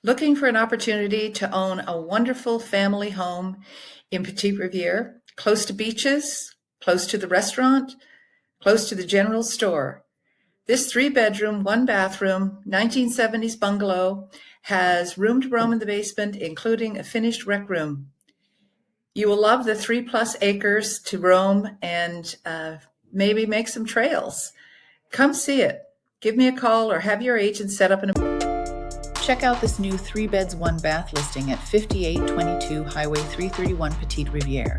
Looking for an opportunity to own a wonderful family home in Petite Riviere, close to beaches, close to the restaurant, close to the general store. This 3-bedroom, 1-bathroom, 1970s bungalow has room to roam in the basement, including a finished rec room. You will love the 3+ acres to roam and maybe make some trails. Come see it. Give me a call or have your agent set up an appointment. Check out this new 3 beds, 1 bath listing at 5822 Highway 331 Petite Riviere.